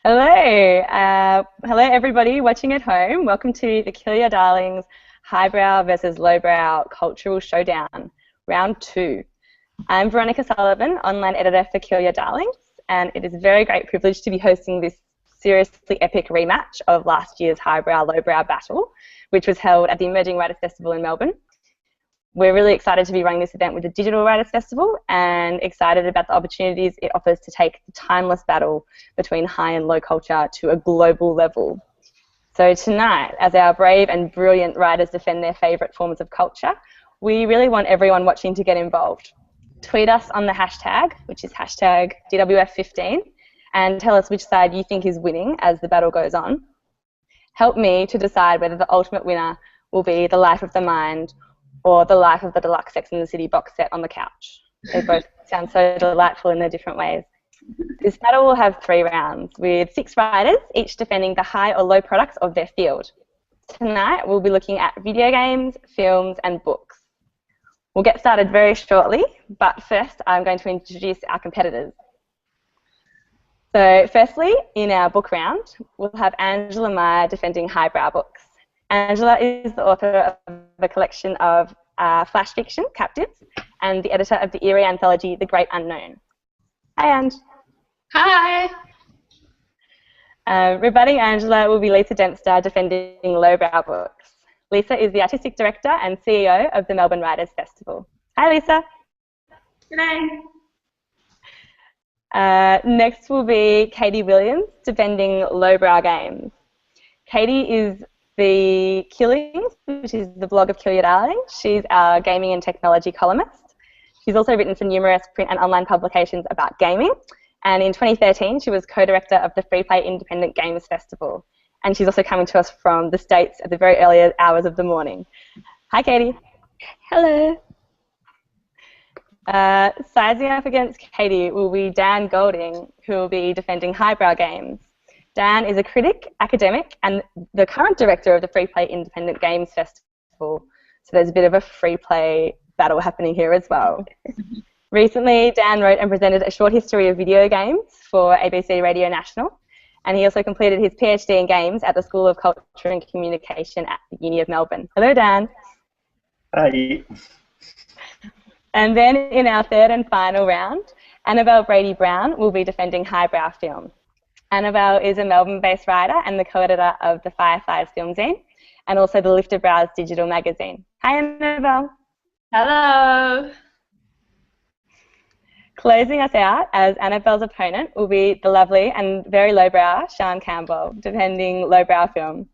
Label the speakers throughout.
Speaker 1: Hello. Hello, everybody watching at home. Welcome to the Kill Your Darlings Highbrow versus Lowbrow Cultural Showdown, Round 2. I'm Veronica Sullivan, online editor for Kill Your Darlings, and it is a very great privilege to be hosting this seriously epic rematch of last year's Highbrow-Lowbrow battle, which was held at the Emerging Writers Festival in Melbourne. We're really excited to be running this event with the Digital Writers Festival and excited about the opportunities it offers to take the timeless battle between high and low culture to a global level. So tonight, as our brave and brilliant writers defend their favourite forms of culture, we really want everyone watching to get involved. Tweet us on the hashtag, which is hashtag DWF15, and tell us which side you think is winning as the battle goes on. Help me to decide whether the ultimate winner will be The Life of the Mind or The Life of the Deluxe Sex and the City box set on the couch. They both sound so delightful in their different ways. This battle will have 3 rounds, with 6 writers, each defending the high or low products of their field. Tonight, we'll be looking at video games, films, and books. We'll get started very shortly, but first I'm going to introduce our competitors. So firstly, in our book round, we'll have Angela Meyer defending Highbrow books. Angela is the author of a collection of flash fiction, Captives, and the editor of the eerie anthology, The Great Unknown. Hi, Ange.
Speaker 2: Hi.
Speaker 1: Rebutting Angela will be Lisa Dempster defending Lowbrow books. Lisa is the artistic director and CEO of the Melbourne Writers Festival. Hi, Lisa.
Speaker 2: G'day.
Speaker 1: Next will be Katie Williams defending Lowbrow games. Katie is the Killings, which is the blog of Kill Your Darling. She's our gaming and technology columnist. She's also written for numerous print and online publications about gaming. And in 2013, she was co-director of the Free Play Independent Games Festival. And she's also coming to us from the States at the very early hours of the morning. Hi, Katie.
Speaker 3: Hello.
Speaker 1: Sizing up against Katie will be Dan Golding, who will be defending Highbrow games. Dan is a critic, academic, and the current director of the Free Play Independent Games Festival. So there's a bit of a free play battle happening here as well. Recently, Dan wrote and presented a short history of video games for ABC Radio National, and he also completed his PhD in games at the School of Culture and Communication at the Uni of Melbourne. Hello, Dan.
Speaker 4: Hi.
Speaker 1: And then in our third and final round, Annabelle Brady-Brown will be defending Highbrow film. Annabelle is a Melbourne-based writer and the co-editor of the Fireflies film zine, and also the Lifted Brows digital magazine. Hi, Annabelle.
Speaker 2: Hello.
Speaker 1: Closing us out as Annabelle's opponent will be the lovely and very lowbrow Sian Campbell, defending Lowbrow film.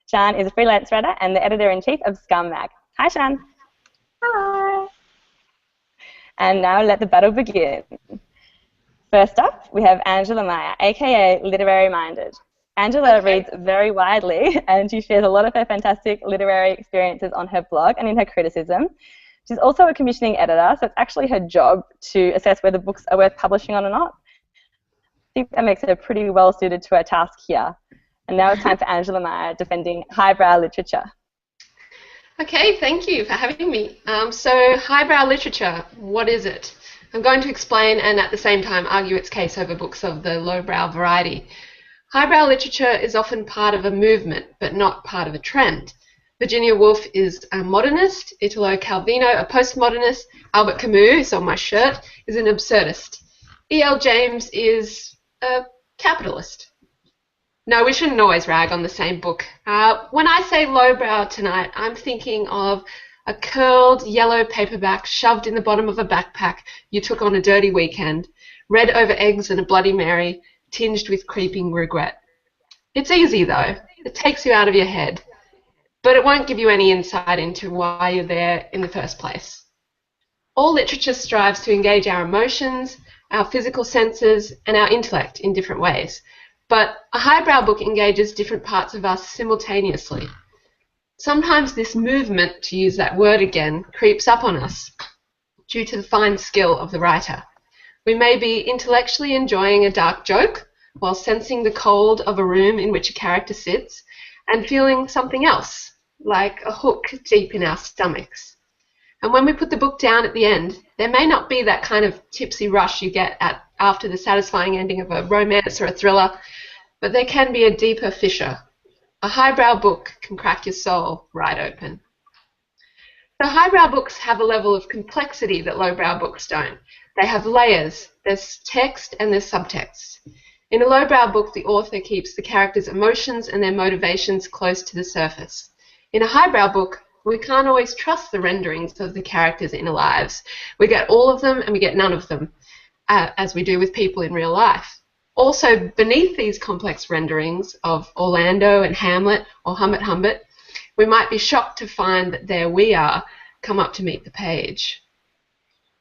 Speaker 1: Sian is a freelance writer and the editor-in-chief of Scum Mag. Hi, Sian.
Speaker 3: Hi.
Speaker 1: And now let the battle begin. First up, we have Angela Meyer, aka Literary Minded. Angela reads very widely, and she shares a lot of her fantastic literary experiences on her blog and in her criticism. She's also a commissioning editor, so it's actually her job to assess whether books are worth publishing on or not. I think that makes her pretty well suited to her task here. And now it's time for Angela Meyer defending highbrow literature.
Speaker 2: Okay, thank you for having me. So, highbrow literature, what is it? I'm going to explain and at the same time argue its case over books of the lowbrow variety. Highbrow literature is often part of a movement, but not part of a trend. Virginia Woolf is a modernist, Italo Calvino a postmodernist, Albert Camus, who's on my shirt, is an absurdist. E.L. James is a capitalist. No, we shouldn't always rag on the same book. When I say lowbrow tonight, I'm thinking of a curled yellow paperback shoved in the bottom of a backpack you took on a dirty weekend, read over eggs and a Bloody Mary, tinged with creeping regret. It's easy, though. It takes you out of your head. But it won't give you any insight into why you're there in the first place. All literature strives to engage our emotions, our physical senses, and our intellect in different ways. But a highbrow book engages different parts of us simultaneously. Sometimes this movement, to use that word again, creeps up on us due to the fine skill of the writer. We may be intellectually enjoying a dark joke while sensing the cold of a room in which a character sits and feeling something else, like a hook deep in our stomachs. And when we put the book down at the end, there may not be that kind of tipsy rush you get at after the satisfying ending of a romance or a thriller, but there can be a deeper fissure. A highbrow book can crack your soul right open. So highbrow books have a level of complexity that lowbrow books don't. They have layers. There's text and there's subtext. In a lowbrow book, the author keeps the characters' emotions and their motivations close to the surface. In a highbrow book, we can't always trust the renderings of the characters' inner lives. We get all of them and we get none of them, as we do with people in real life. Also, beneath these complex renderings of Orlando and Hamlet or Humbert Humbert, we might be shocked to find that there we are, come up to meet the page.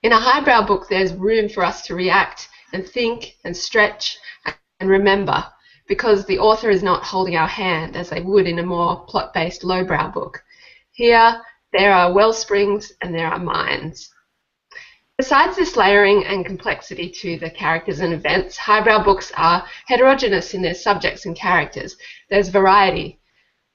Speaker 2: In a highbrow book, there's room for us to react and think and stretch and remember, because the author is not holding our hand as they would in a more plot-based lowbrow book. Here, there are well springs and there are mines. Besides this layering and complexity to the characters and events, highbrow books are heterogeneous in their subjects and characters. There's variety.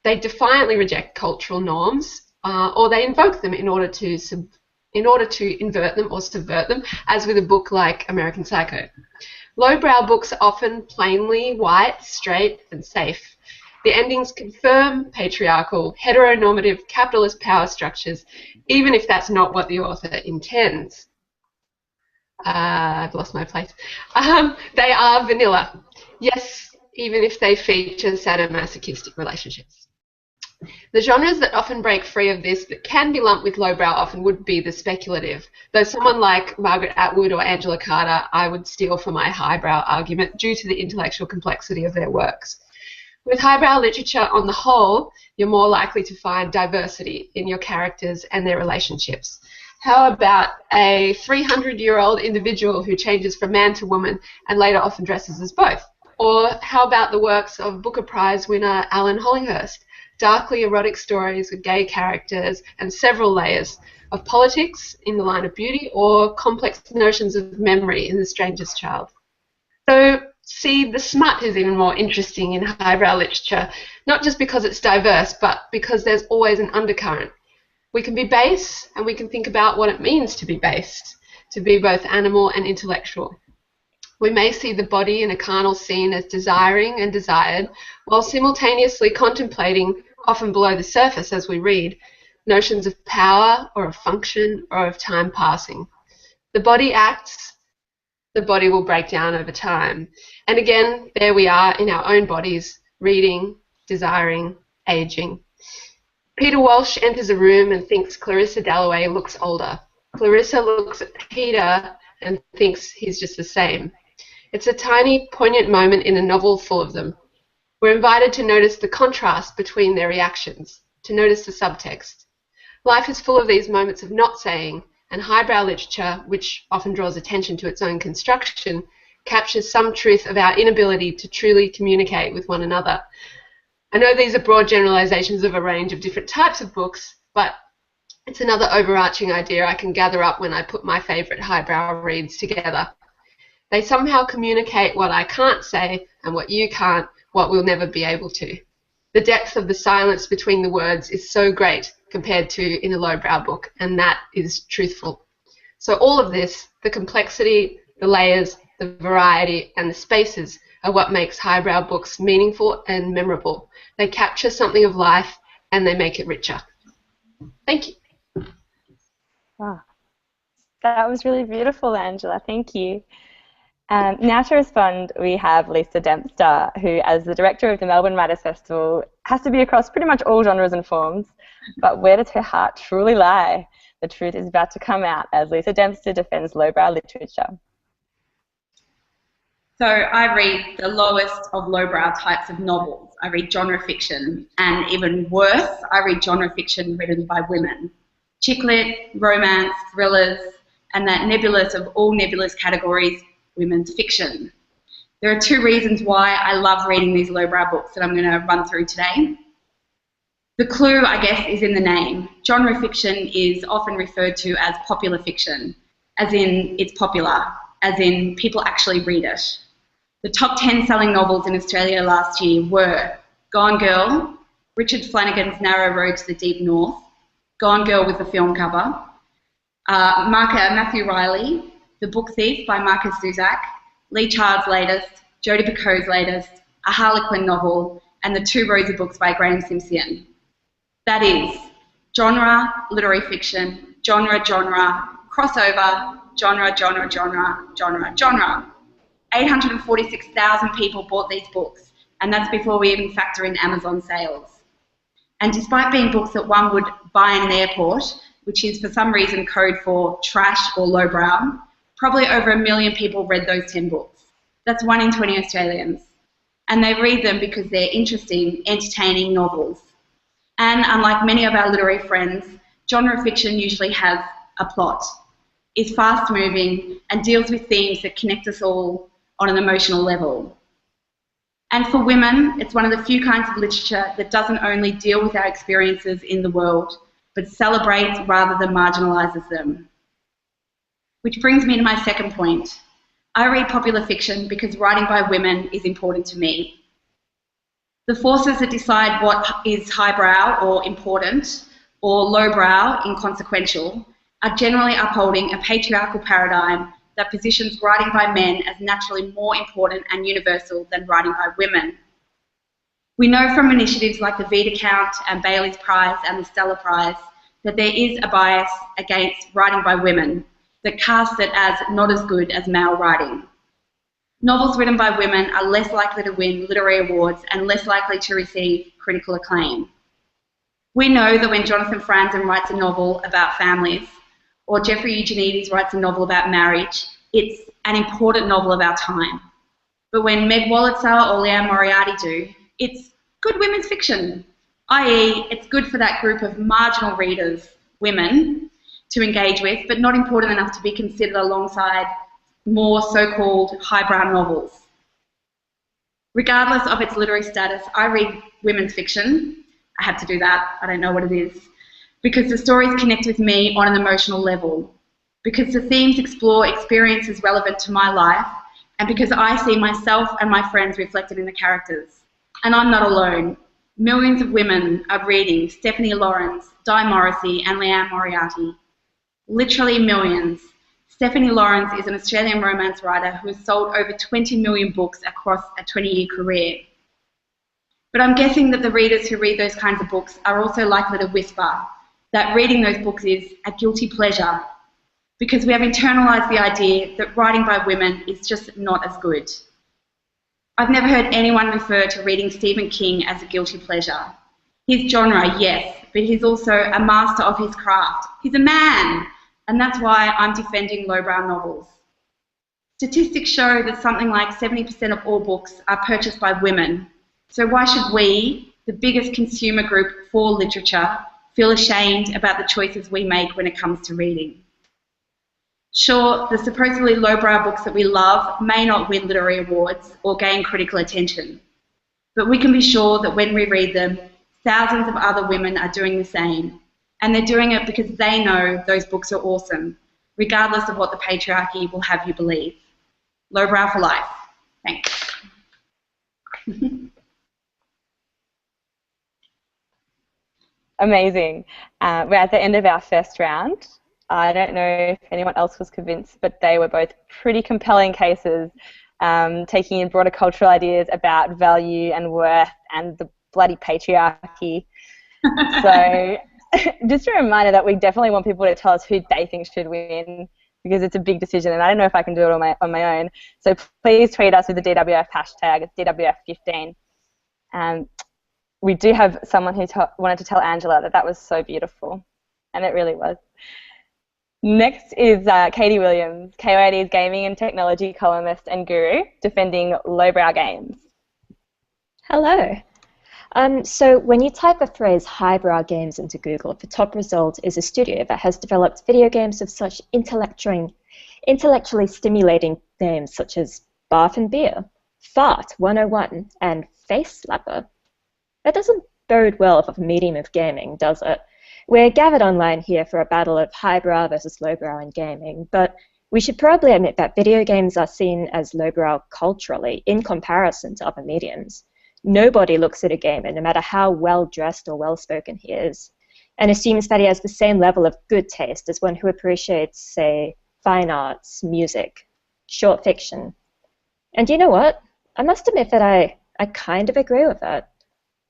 Speaker 2: They defiantly reject cultural norms, or they invoke them in order to invert them or subvert them, as with a book like American Psycho. Lowbrow books are often plainly white, straight, and safe. The endings confirm patriarchal, heteronormative, capitalist power structures, even if that's not what the author intends. I've lost my place. They are vanilla. Yes, even if they feature sadomasochistic relationships. The genres that often break free of this, that can be lumped with lowbrow, often would be the speculative. Though someone like Margaret Atwood or Angela Carter I would steal for my highbrow argument due to the intellectual complexity of their works. With highbrow literature on the whole, you're more likely to find diversity in your characters and their relationships. How about a 300-year-old individual who changes from man to woman and later often dresses as both? Or how about the works of Booker Prize winner Alan Hollinghurst? Darkly erotic stories with gay characters and several layers of politics in The Line of Beauty, or complex notions of memory in The Stranger's Child. So, see, the smut is even more interesting in highbrow literature, not just because it's diverse, but because there's always an undercurrent. We can be base, and we can think about what it means to be based, to be both animal and intellectual. We may see the body in a carnal scene as desiring and desired, while simultaneously contemplating, often below the surface as we read, notions of power or of function or of time passing. The body acts, the body will break down over time. And again, there we are in our own bodies, reading, desiring, aging. Peter Walsh enters a room and thinks Clarissa Dalloway looks older. Clarissa looks at Peter and thinks he's just the same. It's a tiny, poignant moment in a novel full of them. We're invited to notice the contrast between their reactions, to notice the subtext. Life is full of these moments of not saying, and highbrow literature, which often draws attention to its own construction, captures some truth of our inability to truly communicate with one another. I know these are broad generalizations of a range of different types of books, but it's another overarching idea I can gather up when I put my favorite highbrow reads together. They somehow communicate what I can't say and what you can't, what we'll never be able to. The depth of the silence between the words is so great compared to in a lowbrow book, and that is truthful. So all of this, the complexity, the layers, the variety, and the spaces are what makes highbrow books meaningful and memorable. They capture something of life and they make it richer. Thank you.
Speaker 1: Wow. That was really beautiful, Angela. Thank you. Now to respond, we have Lisa Dempster, who, as the director of the Melbourne Writers Festival, has to be across pretty much all genres and forms. But where does her heart truly lie? The truth is about to come out as Lisa Dempster defends lowbrow literature.
Speaker 5: So I read the lowest of lowbrow types of novels. I read genre fiction, and even worse, I read genre fiction written by women. Chick lit, romance, thrillers, and that nebulous of all nebulous categories, women's fiction. There are two reasons why I love reading these lowbrow books that I'm going to run through today. The clue, I guess, is in the name. Genre fiction is often referred to as popular fiction, as in it's popular, as in people actually read it. The top 10 selling novels in Australia last year were Gone Girl, Richard Flanagan's Narrow Road to the Deep North, Gone Girl with the film cover, Matthew Riley, The Book Thief by Marcus Zusak, Lee Child's latest, Jodi Picoult's latest, a Harlequin novel, and the 2 Rosie books by Graham Simpson. That is genre, literary fiction, genre, crossover, genre. 846,000 people bought these books, and that's before we even factor in Amazon sales. And despite being books that one would buy in an airport, which is for some reason code for trash or lowbrow, probably over 1 million people read those 10 books. That's 1 in 20 Australians. And they read them because they're interesting, entertaining novels. And unlike many of our literary friends, genre fiction usually has a plot, is fast-moving, and deals with themes that connect us all on an emotional level. And for women, it's one of the few kinds of literature that doesn't only deal with our experiences in the world, but celebrates rather than marginalises them. Which brings me to my second point. I read popular fiction because writing by women is important to me. The forces that decide what is highbrow or important, or lowbrow, inconsequential, are generally upholding a patriarchal paradigm that positions writing by men as naturally more important and universal than writing by women. We know from initiatives like the Vita Count and Bailey's Prize and the Stella Prize that there is a bias against writing by women that casts it as not as good as male writing. Novels written by women are less likely to win literary awards and less likely to receive critical acclaim. We know that when Jonathan Franzen writes a novel about families, or Jeffrey Eugenides writes a novel about marriage, it's an important novel of our time. But when Meg Wolitzer or Leanne Moriarty do, it's good women's fiction, i.e. it's good for that group of marginal readers, women, to engage with, but not important enough to be considered alongside more so-called highbrow novels. Regardless of its literary status, I read women's fiction. I have to do that, I don't know what it is, because the stories connect with me on an emotional level, because the themes explore experiences relevant to my life, and because I see myself and my friends reflected in the characters. And I'm not alone. Millions of women are reading Stephanie Lawrence, Di Morrissey, and Leanne Moriarty. Literally millions. Stephanie Lawrence is an Australian romance writer who has sold over 20 million books across a 20-year career. But I'm guessing that the readers who read those kinds of books are also likely to whisper that reading those books is a guilty pleasure, because we have internalized the idea that writing by women is just not as good. I've never heard anyone refer to reading Stephen King as a guilty pleasure. His genre, yes, but he's also a master of his craft. He's a man, and that's why I'm defending lowbrow novels. Statistics show that something like 70% of all books are purchased by women, so why should we, the biggest consumer group for literature, feel ashamed about the choices we make when it comes to reading? Sure, the supposedly lowbrow books that we love may not win literary awards or gain critical attention, but we can be sure that when we read them, thousands of other women are doing the same, and they're doing it because they know those books are awesome, regardless of what the patriarchy will have you believe. Lowbrow for life. Thanks.
Speaker 1: Amazing. We're at the end of our first round. I don't know if anyone else was convinced, but they were both pretty compelling cases, taking in broader cultural ideas about value and worth and the bloody patriarchy. So just a reminder that we definitely want people to tell us who they think should win, because it's a big decision, and I don't know if I can do it on my own. So please tweet us with the DWF hashtag. It's DWF15. We do have someone who wanted to tell Angela that was so beautiful, and it really was. Next is Katie Williams, KYD's gaming and technology columnist and guru, defending lowbrow games.
Speaker 3: Hello. So when you type the phrase highbrow games into Google, the top result is a studio that has developed video games of such intellectually stimulating names such as Bath and Beer, Fart 101, and Face Slapper. That doesn't bode well for the medium of gaming, does it? We're gathered online here for a battle of highbrow versus lowbrow in gaming, but we should probably admit that video games are seen as lowbrow culturally in comparison to other mediums. Nobody looks at a gamer, no matter how well-dressed or well-spoken he is, and assumes that he has the same level of good taste as one who appreciates, say, fine arts, music, short fiction, And you know what? I must admit that I kind of agree with that.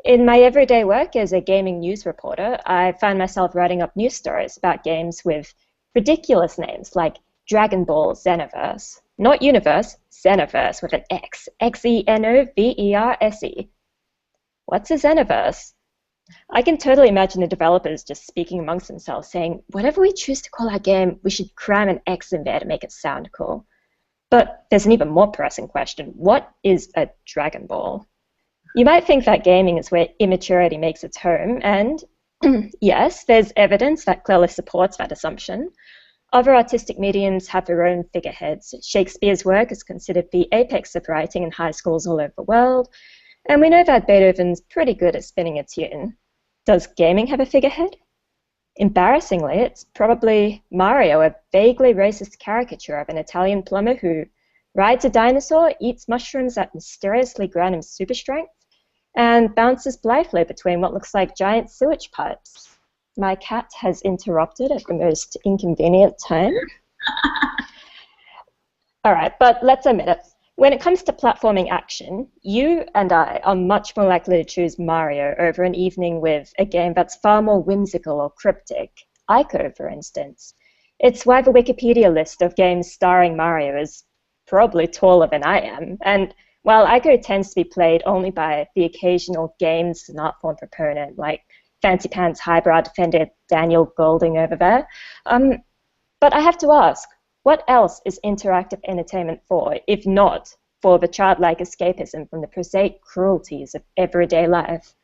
Speaker 3: In my everyday work as a gaming news reporter, I find myself writing up news stories about games with ridiculous names like Dragon Ball Xenoverse. Not Universe, Xenoverse with an X. Xenoverse. What's a Xenoverse? I can totally imagine the developers just speaking amongst themselves saying, whatever we choose to call our game, we should cram an X in there to make it sound cool. But there's an even more pressing question. What is a Dragon Ball? You might think that gaming is where immaturity makes its home, and yes, there's evidence that clearly supports that assumption. Other artistic mediums have their own figureheads. Shakespeare's work is considered the apex of writing in high schools all over the world, and we know that Beethoven's pretty good at spinning a tune. Does gaming have a figurehead? Embarrassingly, it's probably Mario, a vaguely racist caricature of an Italian plumber who rides a dinosaur, eats mushrooms that mysteriously grant him super strength, and bounces blithely between what looks like giant sewage pipes. My cat has interrupted at the most inconvenient time. All right, but let's admit it. When it comes to platforming action, you and I are much more likely to choose Mario over an evening with a game that's far more whimsical or cryptic. Ico, for instance. It's why the Wikipedia list of games starring Mario is probably taller than I am, and while Ico tends to be played only by the occasional games and art form proponent, like Fancy Pants Highbrow defender Daniel Golding over there, but I have to ask, what else is interactive entertainment for, if not for the childlike escapism from the prosaic cruelties of everyday life?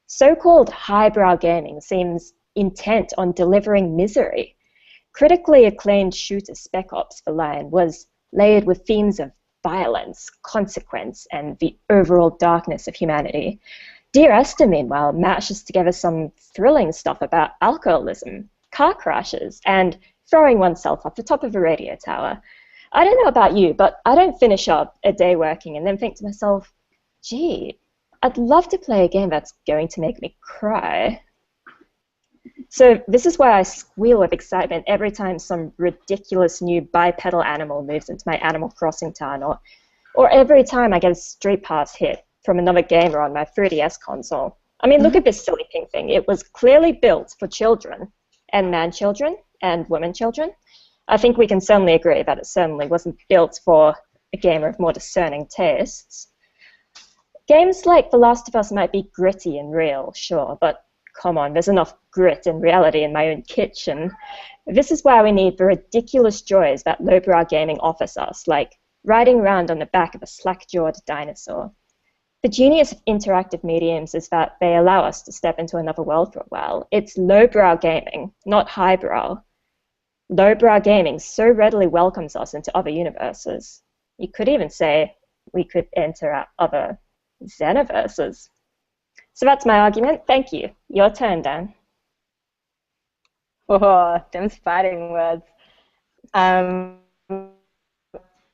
Speaker 3: So-called highbrow gaming seems intent on delivering misery. Critically acclaimed shooter Spec Ops: The Line was layered with themes of violence, consequence, and the overall darkness of humanity. Dear Esther, meanwhile, mashes together some thrilling stuff about alcoholism, car crashes, and throwing oneself off the top of a radio tower. I don't know about you, but I don't finish up a day working and then think to myself, gee, I'd love to play a game that's going to make me cry. So this is why I squeal with excitement every time some ridiculous new bipedal animal moves into my Animal Crossing town, or every time I get a Street Pass hit from another gamer on my 3DS console. I mean, look at this silly pink thing. It was clearly built for children, and man-children, and women-children. I think we can certainly agree that it certainly wasn't built for a gamer of more discerning tastes. Games like The Last of Us might be gritty and real, sure, but come on, there's enough grit and reality in my own kitchen. This is why we need the ridiculous joys that lowbrow gaming offers us, like riding around on the back of a slack-jawed dinosaur. The genius of interactive mediums is that they allow us to step into another world for a while. It's lowbrow gaming, not highbrow. Lowbrow gaming so readily welcomes us into other universes. You could even say we could enter other Xenoverses. So that's my argument. Thank you. Your turn, Dan.
Speaker 1: Oh, them fighting words.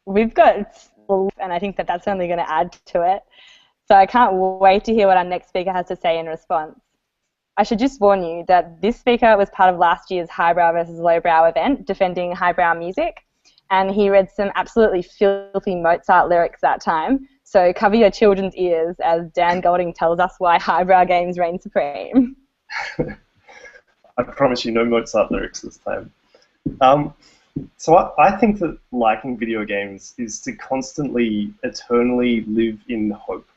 Speaker 1: We've got, and I think that that's only going to add to it. So I can't wait to hear what our next speaker has to say in response. I should just warn you that this speaker was part of last year's Highbrow versus Lowbrow event, defending highbrow music, and he read some absolutely filthy Mozart lyrics that time. So cover your children's ears as Dan Golding tells us why highbrow games reign supreme.
Speaker 4: I promise you no Mozart lyrics this time. So I think that liking video games is to constantly, eternally live in hope.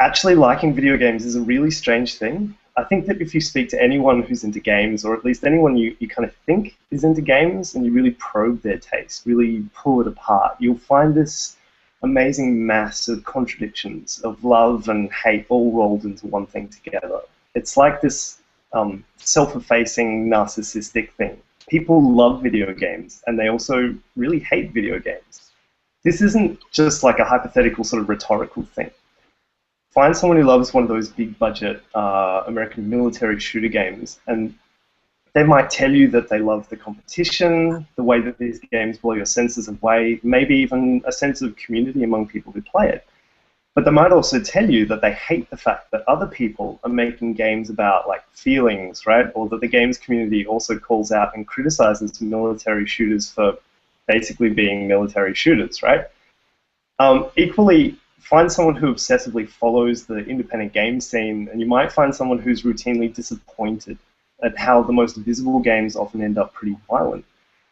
Speaker 4: Actually, liking video games is a really strange thing. I think that if you speak to anyone who's into games, or at least anyone you kind of think is into games, and you really probe their taste, really pull it apart, you'll find this amazing mass of contradictions, of love and hate all rolled into one thing together. It's like this self-effacing, narcissistic thing. People love video games, and they also really hate video games. This isn't just like a hypothetical sort of rhetorical thing. Find someone who loves one of those big budget American military shooter games, and they might tell you that they love the competition, the way that these games blow your senses away, maybe even a sense of community among people who play it. But they might also tell you that they hate the fact that other people are making games about like feelings, right? Or that the games community also calls out and criticizes military shooters for basically being military shooters, right? Equally, find someone who obsessively follows the independent game scene, and you might find someone who's routinely disappointed at how the most visible games often end up pretty violent.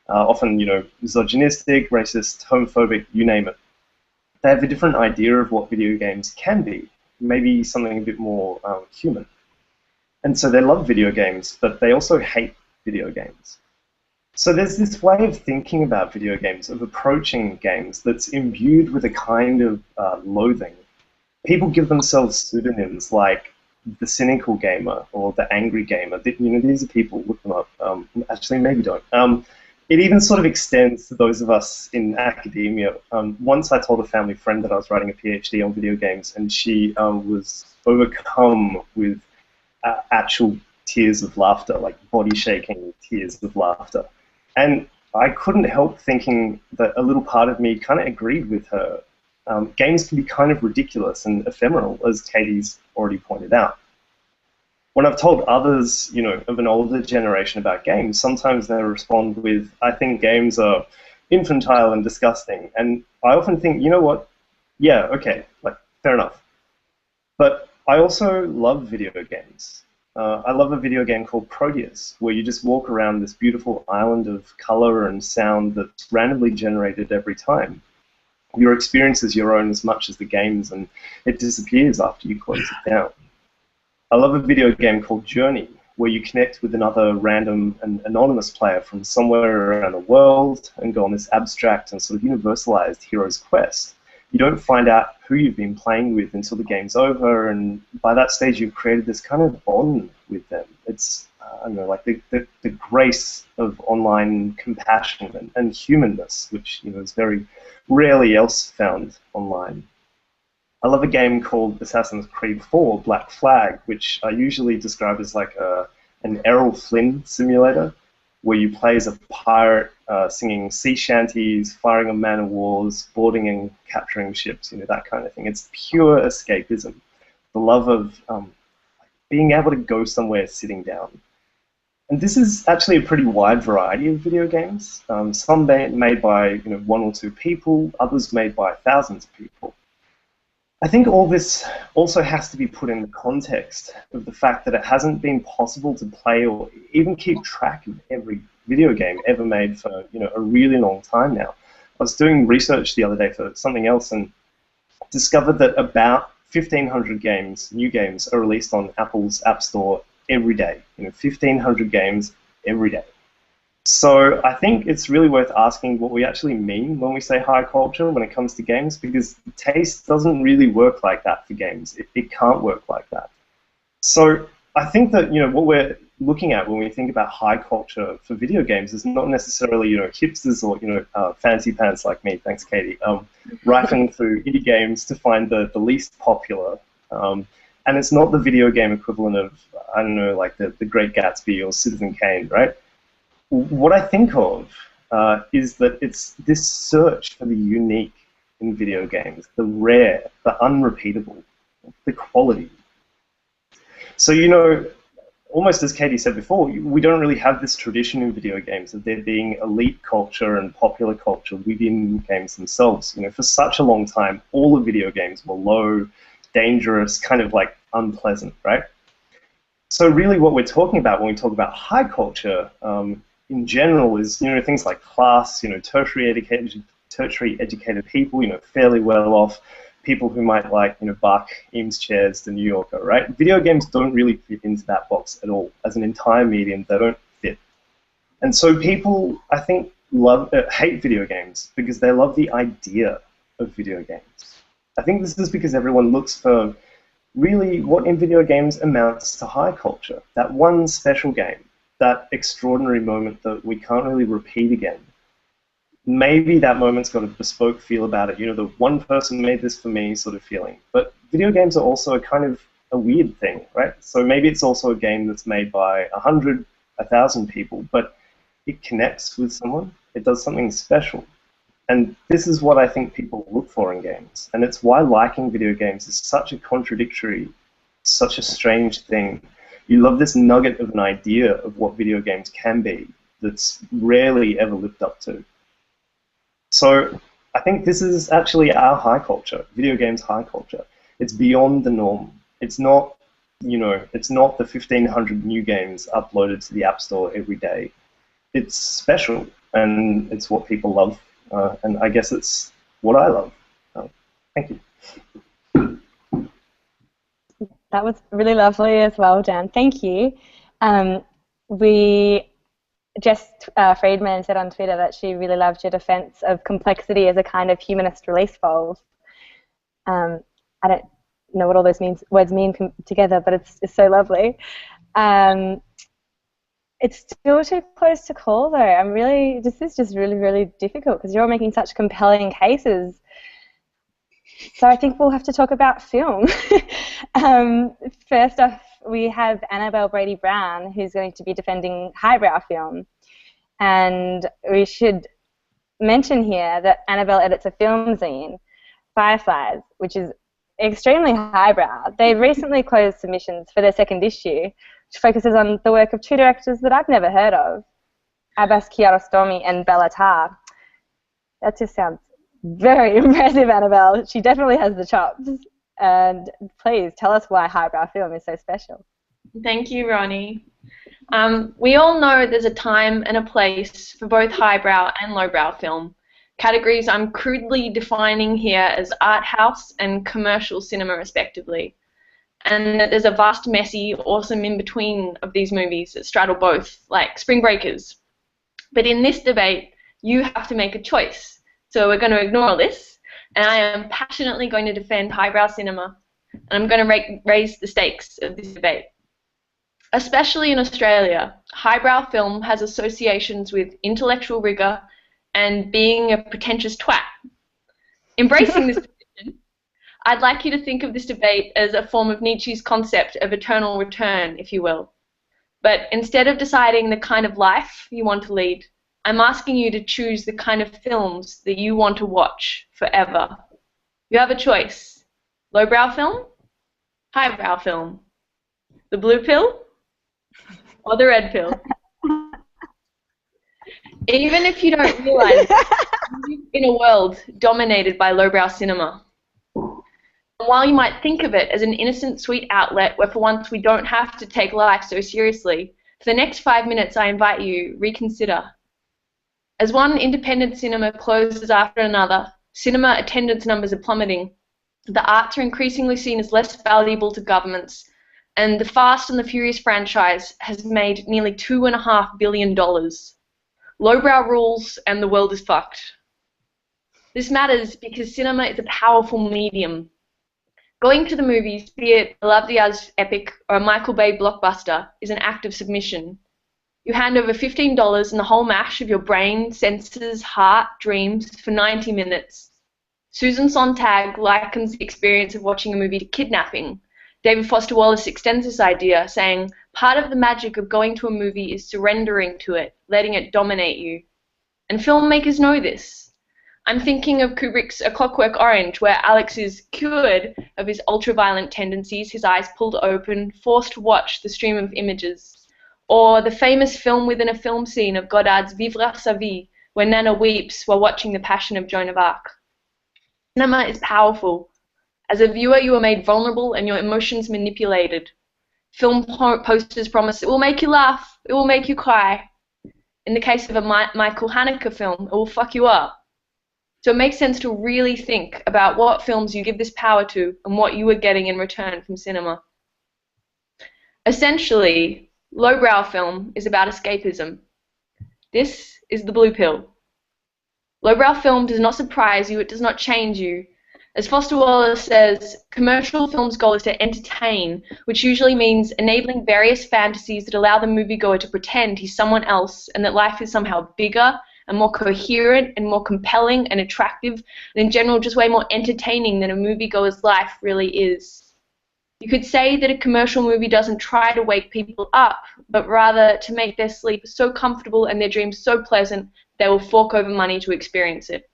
Speaker 4: Often, misogynistic, racist, homophobic, you name it. They have a different idea of what video games can be, maybe something a bit more human. And so they love video games, but they also hate video games. So there's this way of thinking about video games, of approaching games, that's imbued with a kind of loathing. People give themselves pseudonyms like the cynical gamer or the angry gamer. These are people, look them up. Actually, maybe don't. It even sort of extends to those of us in academia. Once I told a family friend that I was writing a PhD on video games, and she was overcome with actual tears of laughter, like body-shaking tears of laughter. And I couldn't help thinking that a little part of me kind of agreed with her. Games can be kind of ridiculous and ephemeral, as Katie's already pointed out. When I've told others, of an older generation about games, sometimes they respond with, I think games are infantile and disgusting. And I often think, you know what? Yeah, okay, fair enough. But I also love video games. I love a video game called Proteus, where you just walk around this beautiful island of color and sound that's randomly generated every time. Your experience is your own as much as the game's, and it disappears after you close it down. I love a video game called Journey, where you connect with another random and anonymous player from somewhere around the world and go on this abstract and sort of universalized hero's quest. You don't find out who you've been playing with until the game's over, and by that stage you've created this kind of bond with them. It's, I don't know, like the grace of online compassion and humanness, which is very rarely else found online. I love a game called Assassin's Creed 4, Black Flag, which I usually describe as like an Errol Flynn simulator, where you play as a pirate singing sea shanties, firing on man of wars, boarding and capturing ships, that kind of thing. It's pure escapism, the love of being able to go somewhere sitting down. And this is actually a pretty wide variety of video games. Some made by one or two people, others made by thousands of people. I think all this also has to be put in the context of the fact that it hasn't been possible to play or even keep track of every video game ever made for a really long time now. I was doing research the other day for something else and discovered that about 1,500 games, new games, are released on Apple's App Store every day. 1,500 games every day. So I think it's really worth asking what we actually mean when we say high culture when it comes to games, because taste doesn't really work like that for games. It can't work like that. So I think that what we're looking at when we think about high culture for video games is not necessarily hipsters or fancy pants like me, thanks Katie, rifling through indie games to find the least popular. And it's not the video game equivalent of, I don't know, like the Great Gatsby or Citizen Kane, right? What I think of is that it's this search for the unique in video games, the rare, the unrepeatable, the quality. So, almost as Katie said before, we don't really have this tradition in video games of there being elite culture and popular culture within games themselves. For such a long time, all the video games were low, dangerous, kind of like unpleasant, right? So really what we're talking about when we talk about high culture in general is, things like class, tertiary educated people, fairly well off, people who might like, Bach, Eames chairs, the New Yorker, right? Video games don't really fit into that box at all. As an entire medium, they don't fit. And so people, I think, hate video games because they love the idea of video games. I think this is because everyone looks for really what in video games amounts to high culture, that one special game, that extraordinary moment that we can't really repeat again. Maybe that moment's got a bespoke feel about it, the one person made this for me sort of feeling. But video games are also a kind of a weird thing, right? So maybe it's also a game that's made by 100, 1,000 people, but it connects with someone, it does something special. And this is what I think people look for in games. And it's why liking video games is such a contradictory, such a strange thing. You love this nugget of an idea of what video games can be that's rarely ever lived up to. So I think this is actually our high culture, video games high culture. It's beyond the norm. It's not, it's not the 1,500 new games uploaded to the App Store every day. It's special, and it's what people love, and I guess it's what I love. Thank you.
Speaker 1: That was really lovely as well, Dan. Thank you. Jess Friedman said on Twitter that she really loved your defense of complexity as a kind of humanist release valve. I don't know what all those words mean together, but it's so lovely. It's still too close to call, though. This is just really, really difficult because you're making such compelling cases. So I think we'll have to talk about film. First off, we have Annabelle Brady-Brown, who's going to be defending Highbrow film. And we should mention here that Annabelle edits a film zine, Fireflies, which is extremely highbrow. They recently closed submissions for their second issue, which focuses on the work of two directors that I've never heard of, Abbas Kiarostami and Bella Tarr. That just sounds very impressive, Annabelle. She definitely has the chops. And please tell us why highbrow film is so special.
Speaker 6: Thank you, Ronnie. We all know there's a time and a place for both highbrow and lowbrow film, categories I'm crudely defining here as art house and commercial cinema, respectively. And that there's a vast, messy, awesome in-between of these movies that straddle both, like Spring Breakers. But in this debate, you have to make a choice. So we're going to ignore all this, and I am passionately going to defend highbrow cinema, and I'm going to raise the stakes of this debate. Especially in Australia, highbrow film has associations with intellectual rigour and being a pretentious twat. Embracing this position, I'd like you to think of this debate as a form of Nietzsche's concept of eternal return, if you will. But instead of deciding the kind of life you want to lead, I'm asking you to choose the kind of films that you want to watch forever. You have a choice. Lowbrow film, highbrow film, the blue pill, or the red pill. Even if you don't realize you live in a world dominated by lowbrow cinema. And while you might think of it as an innocent, sweet outlet where for once we don't have to take life so seriously, for the next 5 minutes I invite you reconsider. As one independent cinema closes after another, cinema attendance numbers are plummeting, the arts are increasingly seen as less valuable to governments, and the Fast and the Furious franchise has made nearly $2.5 billion. Lowbrow rules and the world is fucked. This matters because cinema is a powerful medium. Going to the movies, be it a Love Diaz epic or a Michael Bay blockbuster, is an act of submission. You hand over $15 and the whole mash of your brain, senses, heart, dreams for 90 minutes. Susan Sontag likens the experience of watching a movie to kidnapping. David Foster Wallace extends this idea, saying, part of the magic of going to a movie is surrendering to it, letting it dominate you. And filmmakers know this. I'm thinking of Kubrick's A Clockwork Orange, where Alex is cured of his ultra-violent tendencies, his eyes pulled open, forced to watch the stream of images. Or the famous film within a film scene of Godard's Vivre sa vie, where Nana weeps while watching The Passion of Joan of Arc. Cinema is powerful. As a viewer, you are made vulnerable and your emotions manipulated. Film posters promise it will make you laugh, it will make you cry. In the case of a Michael Haneke film, it will fuck you up. So it makes sense to really think about what films you give this power to and what you are getting in return from cinema. Essentially, lowbrow film is about escapism. This is the blue pill. Lowbrow film does not surprise you, it does not change you. As Foster Wallace says, commercial film's goal is to entertain, which usually means enabling various fantasies that allow the moviegoer to pretend he's someone else and that life is somehow bigger and more coherent and more compelling and attractive and in general just way more entertaining than a moviegoer's life really is. You could say that a commercial movie doesn't try to wake people up, but rather to make their sleep so comfortable and their dreams so pleasant they will fork over money to experience it.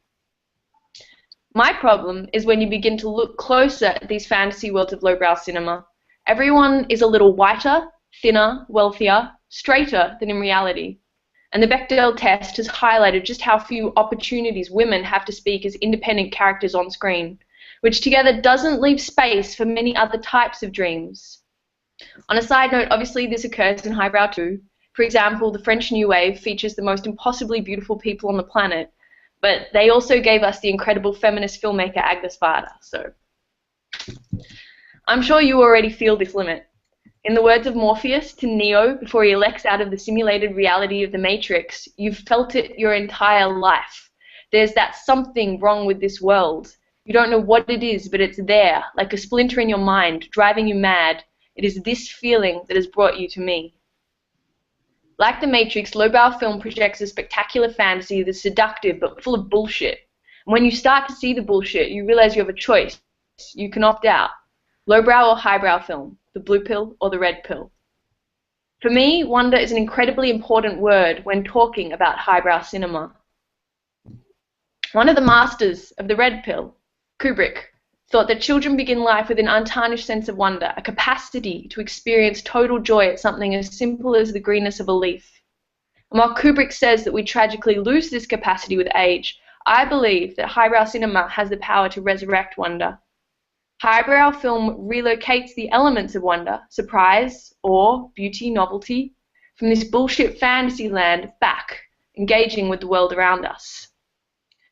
Speaker 6: My problem is when you begin to look closer at these fantasy worlds of lowbrow cinema. Everyone is a little whiter, thinner, wealthier, straighter than in reality. And the Bechdel test has highlighted just how few opportunities women have to speak as independent characters on screen, which together doesn't leave space for many other types of dreams. On a side note, obviously this occurs in Highbrow too. For example, the French New Wave features the most impossibly beautiful people on the planet, but they also gave us the incredible feminist filmmaker Agnes Varda. So I'm sure you already feel this limit. In the words of Morpheus to Neo before he elects out of the simulated reality of the Matrix, you've felt it your entire life. There's that something wrong with this world. You don't know what it is, but it's there, like a splinter in your mind, driving you mad. It is this feeling that has brought you to me. Like the Matrix, Lowbrow film projects a spectacular fantasy that's seductive but full of bullshit. And when you start to see the bullshit, you realize you have a choice. You can opt out. Lowbrow or highbrow film, the blue pill or the red pill. For me, wonder is an incredibly important word when talking about highbrow cinema. One of the masters of the red pill, Kubrick, thought that children begin life with an untarnished sense of wonder, a capacity to experience total joy at something as simple as the greenness of a leaf. And while Kubrick says that we tragically lose this capacity with age, I believe that highbrow cinema has the power to resurrect wonder. Highbrow film relocates the elements of wonder, surprise, awe, beauty, novelty, from this bullshit fantasy land back, engaging with the world around us.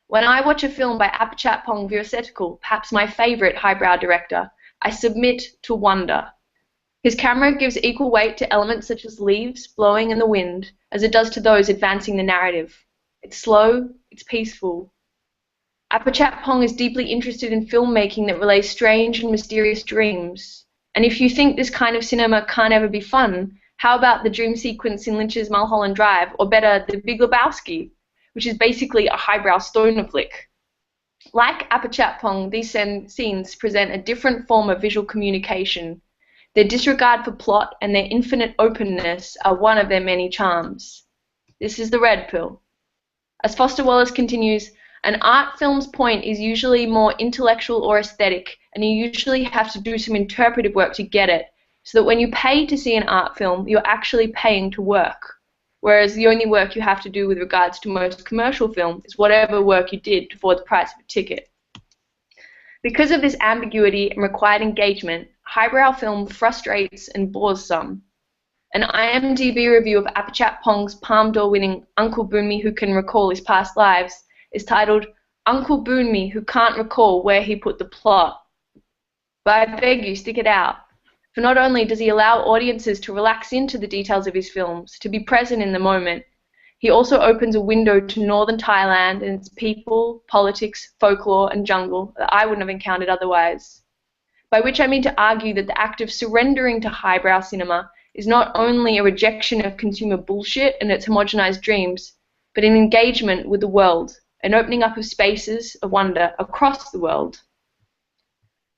Speaker 6: When I watch a film by Apichatpong Veerasettukul, perhaps my favourite highbrow director, I submit to wonder. His camera gives equal weight to elements such as leaves blowing in the wind as it does to those advancing the narrative. It's slow, it's peaceful. Apichatpong is deeply interested in filmmaking that relays strange and mysterious dreams. And if you think this kind of cinema can't ever be fun, how about the dream sequence in Lynch's Mulholland Drive, or better, The Big Lebowski, which is basically a highbrow stoner flick. Like Apichatpong, these scenes present a different form of visual communication. Their disregard for plot and their infinite openness are one of their many charms. This is the red pill. As Foster Wallace continues, an art film's point is usually more intellectual or aesthetic, and you usually have to do some interpretive work to get it, so that when you pay to see an art film, you're actually paying to work. Whereas the only work you have to do with regards to most commercial film is whatever work you did for the price of a ticket. Because of this ambiguity and required engagement, highbrow film frustrates and bores some. An IMDb review of Apichatpong's Palme d'Or winning Uncle Boon Me Who Can Recall His Past Lives is titled Uncle Boon Me Who Can't Recall Where He Put the Plot. But I beg you, stick it out. For not only does he allow audiences to relax into the details of his films, to be present in the moment, he also opens a window to northern Thailand and its people, politics, folklore, and jungle that I wouldn't have encountered otherwise. By which I mean to argue that the act of surrendering to highbrow cinema is not only a rejection of consumer bullshit and its homogenized dreams, but an engagement with the world, an opening up of spaces of wonder across the world.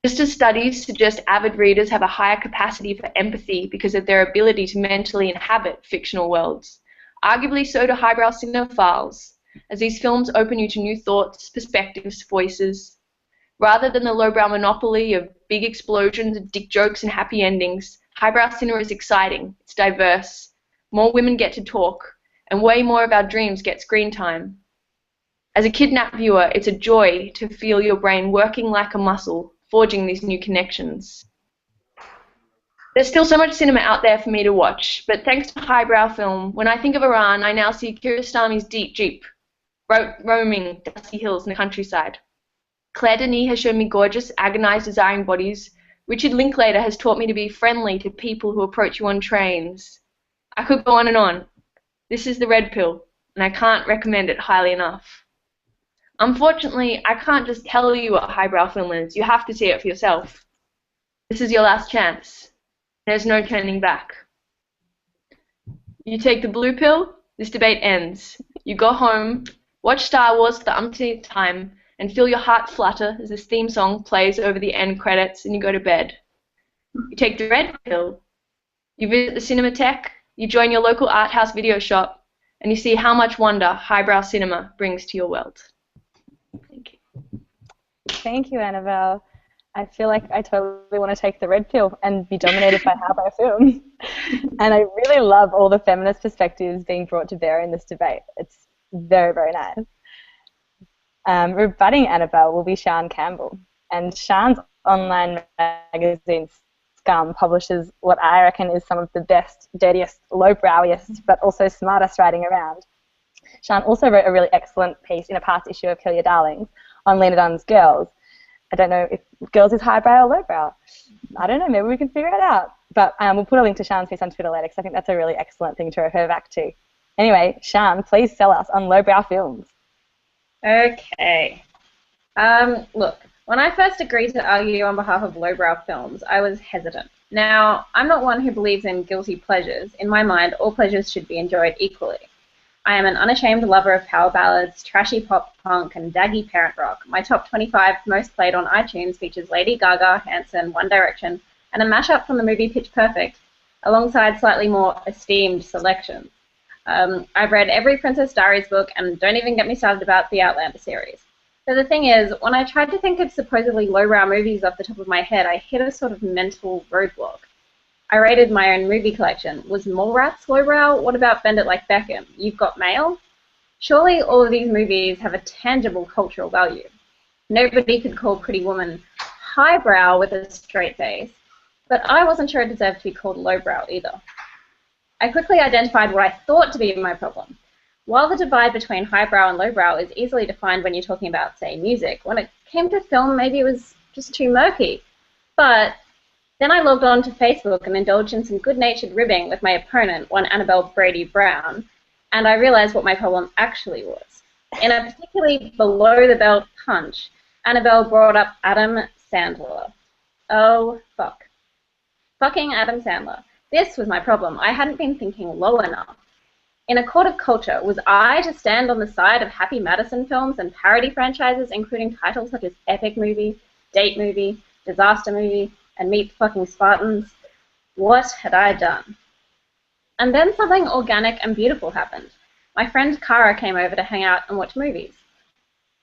Speaker 6: Just as studies suggest avid readers have a higher capacity for empathy because of their ability to mentally inhabit fictional worlds, arguably so do highbrow cinephiles, as these films open you to new thoughts, perspectives, voices. Rather than the lowbrow monopoly of big explosions, dick jokes, and happy endings, highbrow cinema is exciting, it's diverse, more women get to talk, and way more of our dreams get screen time. As a kidnapped viewer, it's a joy to feel your brain working like a muscle, forging these new connections. There's still so much cinema out there for me to watch, but thanks to highbrow film, when I think of Iran, I now see Kiarostami's deep jeep, roaming dusty hills in the countryside. Claire Denis has shown me gorgeous, agonized, desiring bodies. Richard Linklater has taught me to be friendly to people who approach you on trains. I could go on and on. This is the red pill, and I can't recommend it highly enough. Unfortunately, I can't just tell you what highbrow film is. You have to see it for yourself. This is your last chance. There's no turning back. You take the blue pill, this debate ends. You go home, watch Star Wars for the umpteenth time, and feel your heart flutter as this theme song plays over the end credits, and you go to bed. You take the red pill. You visit the Cinematheque, you join your local art house video shop, and you see how much wonder highbrow cinema brings to your world. Thank you.
Speaker 1: Thank you, Annabelle. I feel like I totally want to take the red pill and be dominated by highbrow films. And I really love all the feminist perspectives being brought to bear in this debate. It's very, very nice. Rebutting Annabelle will be Sian Campbell. And Sian's online magazine, Scum, publishes what I reckon is some of the best, dirtiest, lowbrowiest, but also smartest writing around. Sian also wrote a really excellent piece in a past issue of Kill Your Darlings on Lena Dunham's Girls. I don't know if Girls is highbrow or lowbrow. I don't know, maybe we can figure it out. But we'll put a link to Sian's piece on Twitter later because I think that's a really excellent thing to refer back to. Anyway, Sian, please sell us on lowbrow films.
Speaker 7: Okay. Look, when I first agreed to argue on behalf of lowbrow films, I was hesitant. Now, I'm not one who believes in guilty pleasures. In my mind, all pleasures should be enjoyed equally. I am an unashamed lover of power ballads, trashy pop punk, and daggy parent rock. My top 25 most played on iTunes features Lady Gaga, Hanson, One Direction, and a mashup from the movie Pitch Perfect, alongside slightly more esteemed selections. I've read every Princess Diaries book, and don't even get me started about the Outlander series. So the thing is, when I tried to think of supposedly lowbrow movies off the top of my head, I hit a sort of mental roadblock. I rated my own movie collection. Was Mallrats lowbrow? What about Bend It Like Beckham? You've Got Mail? Surely all of these movies have a tangible cultural value. Nobody could call Pretty Woman highbrow with a straight face, but I wasn't sure it deserved to be called lowbrow either. I quickly identified what I thought to be my problem. While the divide between highbrow and lowbrow is easily defined when you're talking about, say, music, when it came to film, maybe it was just too murky. But then I logged on to Facebook and indulged in some good-natured ribbing with my opponent, one Annabelle Brady Brown, and I realized what my problem actually was. In a particularly below-the-belt punch, Annabelle brought up Adam Sandler. Oh, fuck. Fucking Adam Sandler. This was my problem. I hadn't been thinking low enough. In a court of culture, was I to stand on the side of Happy Madison films and parody franchises, including titles such as Epic Movie, Date Movie, Disaster Movie, and Meet the Fucking Spartans? What had I done? And then something organic and beautiful happened. My friend Cara came over to hang out and watch movies.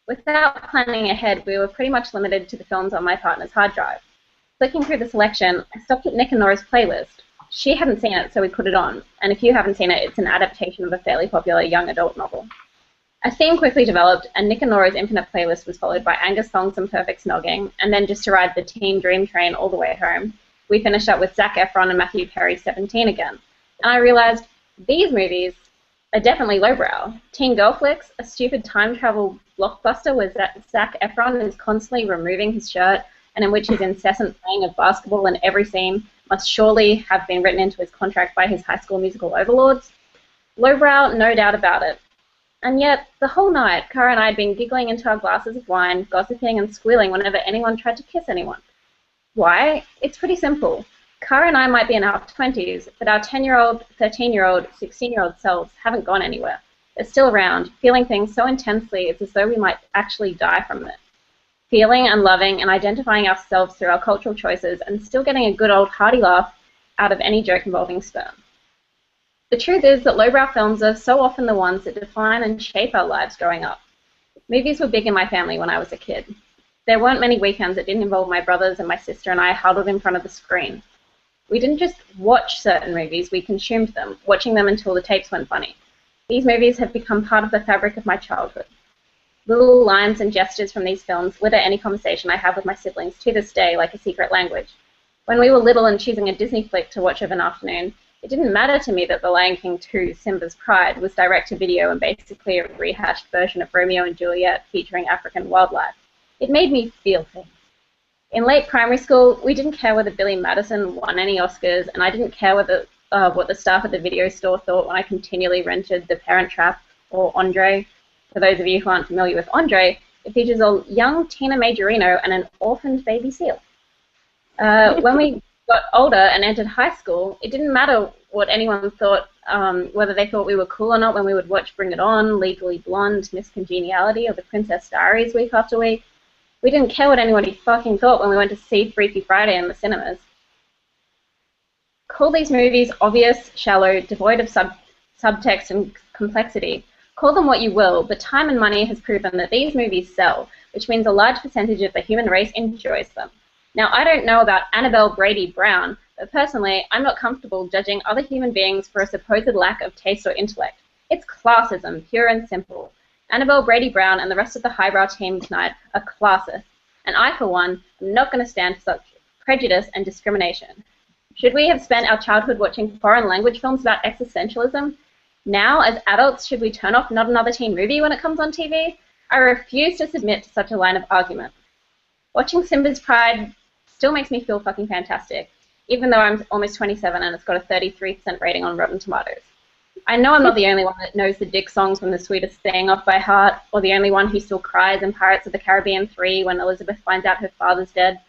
Speaker 7: Without planning ahead, we were pretty much limited to the films on my partner's hard drive. Clicking through the selection, I stopped at Nick and Nora's playlist. She hadn't seen it, so we put it on. And if you haven't seen it, it's an adaptation of a fairly popular young adult novel. A theme quickly developed, and Nick and Nora's infinite playlist was followed by Angus songs and perfect snogging, and then just to ride the teen dream train all the way home, we finished up with Zac Efron and Matthew Perry's 17 again. And I realized these movies are definitely lowbrow. Teen girl flicks, a stupid time travel blockbuster where Zac Efron is constantly removing his shirt and in which his incessant playing of basketball in every scene must surely have been written into his contract by his High School Musical overlords. Lowbrow, no doubt about it. And yet, the whole night, Cara and I had been giggling into our glasses of wine, gossiping and squealing whenever anyone tried to kiss anyone. Why? It's pretty simple. Cara and I might be in our 20s, but our 10-year-old, 13-year-old, 16-year-old selves haven't gone anywhere. They're still around, feeling things so intensely it's as though we might actually die from it. Feeling and loving and identifying ourselves through our cultural choices and still getting a good old hearty laugh out of any joke involving sperm. The truth is that lowbrow films are so often the ones that define and shape our lives growing up. Movies were big in my family when I was a kid. There weren't many weekends that didn't involve my brothers and my sister and I huddled in front of the screen. We didn't just watch certain movies, we consumed them, watching them until the tapes went funny. These movies have become part of the fabric of my childhood. Little lines and gestures from these films litter any conversation I have with my siblings to this day like a secret language. When we were little and choosing a Disney flick to watch of an afternoon, it didn't matter to me that The Lion King 2, Simba's Pride, was direct-to-video and basically a rehashed version of Romeo and Juliet featuring African wildlife. It made me feel things. In late primary school, we didn't care whether Billy Madison won any Oscars, and I didn't care whether what the staff at the video store thought when I continually rented The Parent Trap or Andre. For those of you who aren't familiar with Andre, it features a young Tina Majorino and an orphaned baby seal. When we got older and entered high school, it didn't matter what anyone thought, whether they thought we were cool or not when we would watch Bring It On, Legally Blonde, Miss Congeniality, or The Princess Diaries week after week. We didn't care what anybody fucking thought when we went to see Freaky Friday in the cinemas. Call these movies obvious, shallow, devoid of subtext and complexity. Call them what you will, but time and money has proven that these movies sell, which means a large percentage of the human race enjoys them. Now, I don't know about Annabelle Brady Brown, but personally, I'm not comfortable judging other human beings for a supposed lack of taste or intellect. It's classism, pure and simple. Annabelle Brady Brown and the rest of the Highbrow team tonight are classist, and I, for one, am not going to stand for such prejudice and discrimination. Should we have spent our childhood watching foreign language films about existentialism? Now, as adults, should we turn off Not Another Teen Movie when it comes on TV? I refuse to submit to such a line of argument. Watching Simba's Pride still makes me feel fucking fantastic, even though I'm almost 27 and it's got a 33% rating on Rotten Tomatoes. I know I'm not the only one that knows the Dick songs from The Sweetest Thing off by heart, or the only one who still cries in Pirates of the Caribbean 3 when Elizabeth finds out her father's dead.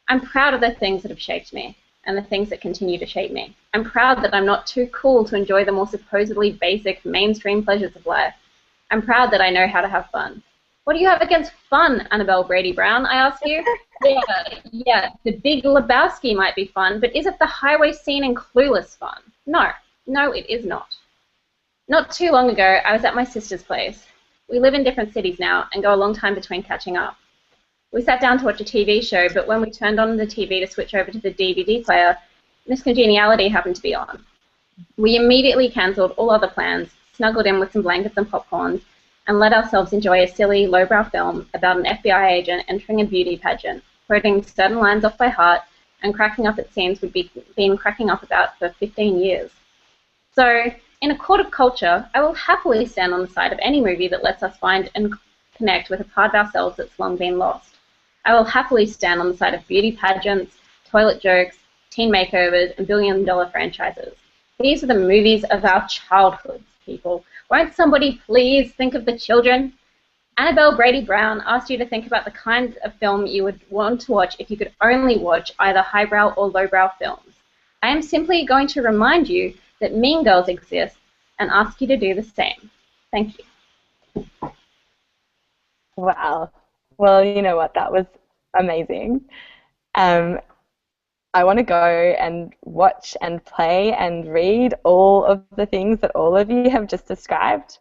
Speaker 7: I'm proud of the things that have shaped me, and the things that continue to shape me. I'm proud that I'm not too cool to enjoy the more supposedly basic mainstream pleasures of life. I'm proud that I know how to have fun. What do you have against fun, Annabelle Brady Brown, I ask you? Yeah, the Big Lebowski might be fun, but is it the highway scene in Clueless fun? No, it is not. Not too long ago, I was at my sister's place. We live in different cities now and go a long time between catching up. We sat down to watch a TV show, but when we turned on the TV to switch over to the DVD player, Miss Congeniality happened to be on. We immediately cancelled all other plans, snuggled in with some blankets and popcorn, and let ourselves enjoy a silly, lowbrow film about an FBI agent entering a beauty pageant, quoting certain lines off by heart, and cracking up at scenes we'd been cracking up about for 15 years. So, in a court of culture, I will happily stand on the side of any movie that lets us find and connect with a part of ourselves that's long been lost. I will happily stand on the side of beauty pageants, toilet jokes, teen makeovers, and billion-dollar franchises. These are the movies of our childhoods, people. Won't somebody please think of the children? Annabelle Brady Brown asked you to think about the kind of film you would want to watch if you could only watch either highbrow or lowbrow films. I am simply going to remind you that Mean Girls exists and ask you to do the same. Thank you.
Speaker 1: Wow. Well, you know what? That was amazing. I want to go and watch and play and read all of the things that all of you have just described.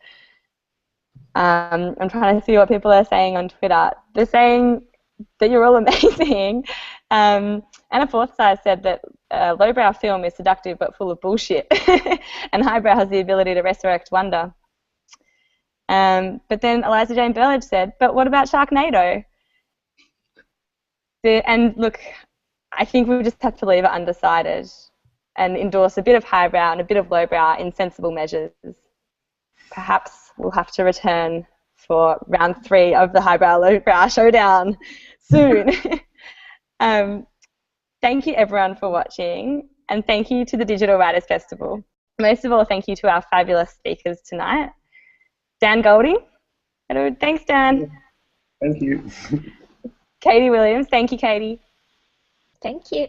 Speaker 1: I'm trying to see what people are saying on Twitter. They're saying that you're all amazing. Anna Forsyth said that lowbrow film is seductive but full of bullshit, and highbrow has the ability to resurrect wonder. But then Eliza Jane Burlage said, but what about Sharknado? And look, I think we just have to leave it undecided and endorse a bit of highbrow and a bit of lowbrow in sensible measures. Perhaps we'll have to return for round 3 of the highbrow-lowbrow showdown soon. Thank you, everyone, for watching, and thank you to the Digital Writers Festival. Most of all, thank you to our fabulous speakers tonight. Dan Goldie. Hello, thanks, Dan.
Speaker 4: Thank you.
Speaker 1: Katie Williams. Thank you, Katie.
Speaker 3: Thank you.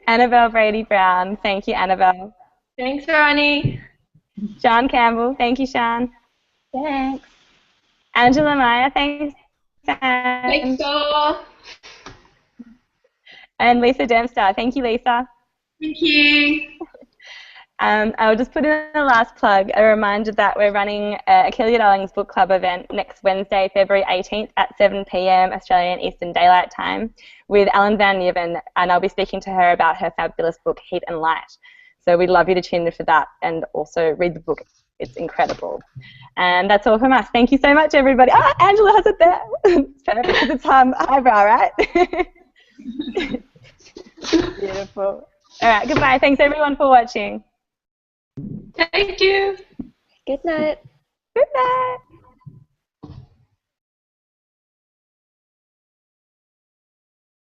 Speaker 1: Annabelle Brady Brown. Thank you, Annabelle.
Speaker 6: Thanks, Ronnie.
Speaker 1: Sean Campbell. Thank you, Sean.
Speaker 3: Thanks.
Speaker 1: Angela Meyer. Thanks, Anne.
Speaker 2: Thanks, all.
Speaker 1: And Lisa Dempster. Thank you, Lisa.
Speaker 6: Thank you.
Speaker 1: I'll just put in a last plug, a reminder that we're running a Achilles Darlings Book Club event next Wednesday, February 18th at 7 p.m. Australian Eastern Daylight Time with Ellen Van Niven, and I'll be speaking to her about her fabulous book, Heat and Light. So we'd love you to tune in for that and also read the book. It's incredible. And that's all from us. Thank you so much, everybody. Ah, Angela has it there. It's perfect because it's highbrow, right? Beautiful. All right, goodbye. Thanks, everyone, for watching.
Speaker 2: Thank you.
Speaker 3: Good night.
Speaker 1: Good night.